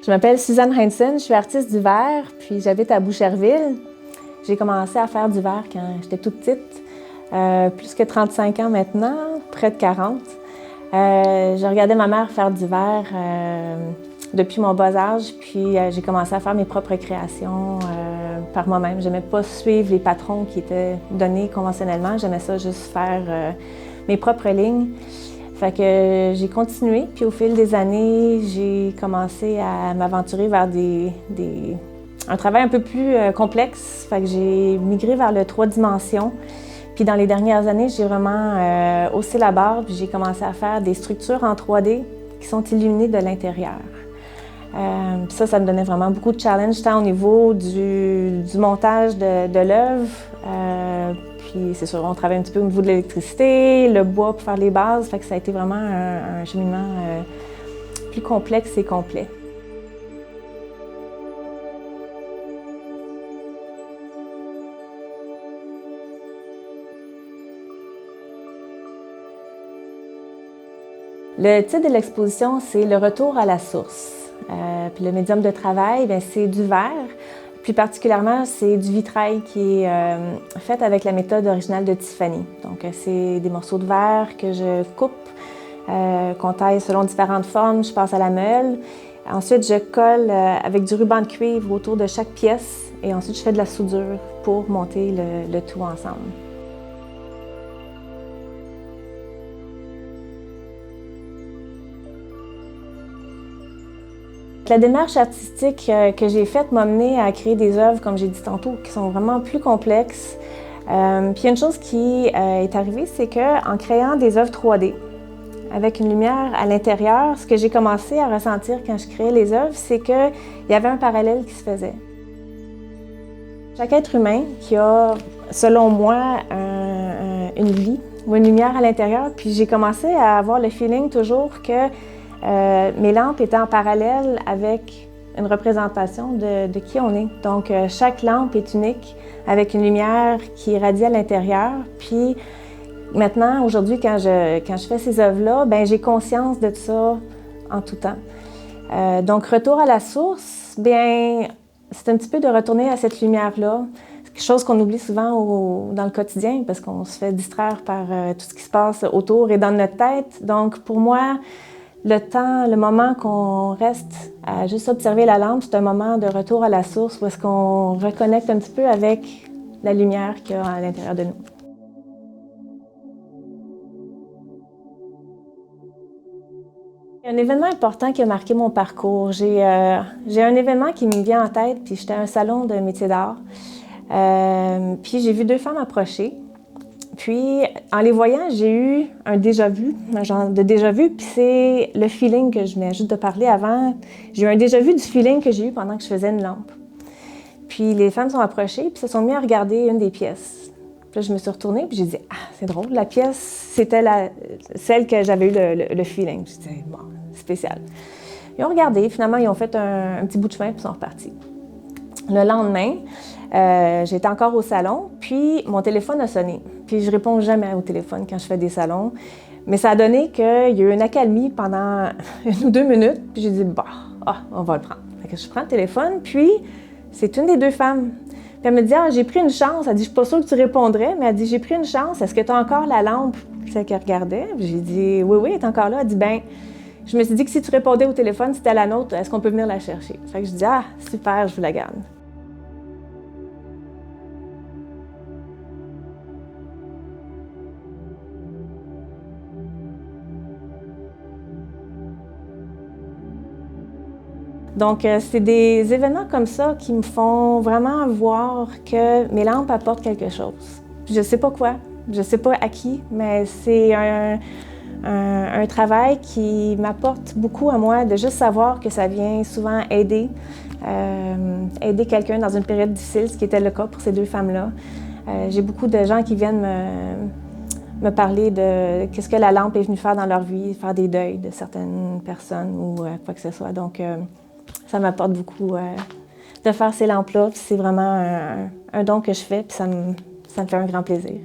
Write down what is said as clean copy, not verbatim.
Je m'appelle Suzanne Heinzen, je suis artiste du verre, puis j'habite à Boucherville. J'ai commencé à faire du verre quand j'étais toute petite, plus que 35 ans maintenant, près de 40. Je regardais ma mère faire du verre depuis mon bas âge, puis j'ai commencé à faire mes propres créations par moi-même. J'aimais pas suivre les patrons qui étaient donnés conventionnellement, j'aimais ça juste faire mes propres lignes. Fait que j'ai continué, puis au fil des années, j'ai commencé à m'aventurer vers un travail un peu plus complexe. Fait que j'ai migré vers le 3 dimensions. Puis dans les dernières années, j'ai vraiment haussé la barre, puis j'ai commencé à faire des structures en 3D qui sont illuminées de l'intérieur. Ça me donnait vraiment beaucoup de challenge, tant au niveau du montage de l'œuvre. Puis c'est sûr, on travaille un petit peu au niveau de l'électricité, le bois pour faire les bases, fait que ça a été vraiment un cheminement plus complexe et complet. Le titre de l'exposition, c'est « Le retour à la source ». Puis le médium de travail, c'est du verre. Plus particulièrement, c'est du vitrail qui est fait avec la méthode originale de Tiffany. Donc, c'est des morceaux de verre que je coupe, qu'on taille selon différentes formes. Je passe à la meule. Ensuite, je colle avec du ruban de cuivre autour de chaque pièce. Et ensuite, je fais de la soudure pour monter le tout ensemble. La démarche artistique que j'ai faite m'a amenée à créer des œuvres, comme j'ai dit tantôt, qui sont vraiment plus complexes. Puis il y a une chose qui est arrivée, c'est qu'en créant des œuvres 3D, avec une lumière à l'intérieur, ce que j'ai commencé à ressentir quand je créais les œuvres, c'est qu'il y avait un parallèle qui se faisait. Chaque être humain qui a, selon moi, une vie ou une lumière à l'intérieur, puis j'ai commencé à avoir le feeling toujours que mes lampes étaient en parallèle avec une représentation de qui on est. Donc, chaque lampe est unique, avec une lumière qui irradie à l'intérieur. Puis, maintenant, aujourd'hui, quand je fais ces œuvres-là, j'ai conscience de ça en tout temps. Donc, retour à la source, c'est un petit peu de retourner à cette lumière-là. C'est quelque chose qu'on oublie souvent dans le quotidien parce qu'on se fait distraire par tout ce qui se passe autour et dans notre tête. Donc, pour moi, le moment qu'on reste à juste observer la lampe, c'est un moment de retour à la source où est-ce qu'on reconnecte un petit peu avec la lumière qu'il y a à l'intérieur de nous. Un événement important qui a marqué mon parcours. J'ai un événement qui me vient en tête, puis j'étais à un salon de métiers d'art. Puis j'ai vu 2 femmes approcher. Puis, en les voyant, j'ai eu un déjà-vu, un genre de déjà-vu, puis c'est le feeling que je venais juste de parler avant. J'ai eu un déjà-vu du feeling que j'ai eu pendant que je faisais une lampe. Puis les femmes sont approchées, puis se sont mis à regarder une des pièces. Puis là, je me suis retournée, puis j'ai dit « Ah, c'est drôle, la pièce, c'était celle que j'avais eu le feeling. » J'ai dit « Bon, spécial. » Ils ont regardé, finalement, ils ont fait un petit bout de chemin, puis ils sont repartis. Le lendemain, j'étais encore au salon, puis mon téléphone a sonné. Puis je réponds jamais au téléphone quand je fais des salons. Mais ça a donné qu'il y a eu une accalmie pendant 1 ou 2 minutes, puis j'ai dit on va le prendre. Fait que je prends le téléphone, puis c'est une des 2 femmes. Puis elle me dit j'ai pris une chance. Elle dit je suis pas sûre que tu répondrais, mais elle dit j'ai pris une chance. Est-ce que tu as encore la lampe? Celle qu'elle regardait. J'ai dit oui, elle est encore là. Elle dit je me suis dit que si tu répondais au téléphone, c'était la nôtre, est-ce qu'on peut venir la chercher? Fait que je dis super, je vous la garde. Donc, c'est des événements comme ça qui me font vraiment voir que mes lampes apportent quelque chose. Je ne sais pas quoi, je ne sais pas à qui, mais c'est un travail qui m'apporte beaucoup à moi de juste savoir que ça vient souvent aider quelqu'un dans une période difficile, ce qui était le cas pour ces 2 femmes-là. J'ai beaucoup de gens qui viennent me parler de qu'est-ce que la lampe est venue faire dans leur vie, faire des deuils de certaines personnes ou quoi que ce soit. Donc, ça m'apporte beaucoup de faire ces lampes-là. C'est vraiment un don que je fais, puis ça me fait un grand plaisir.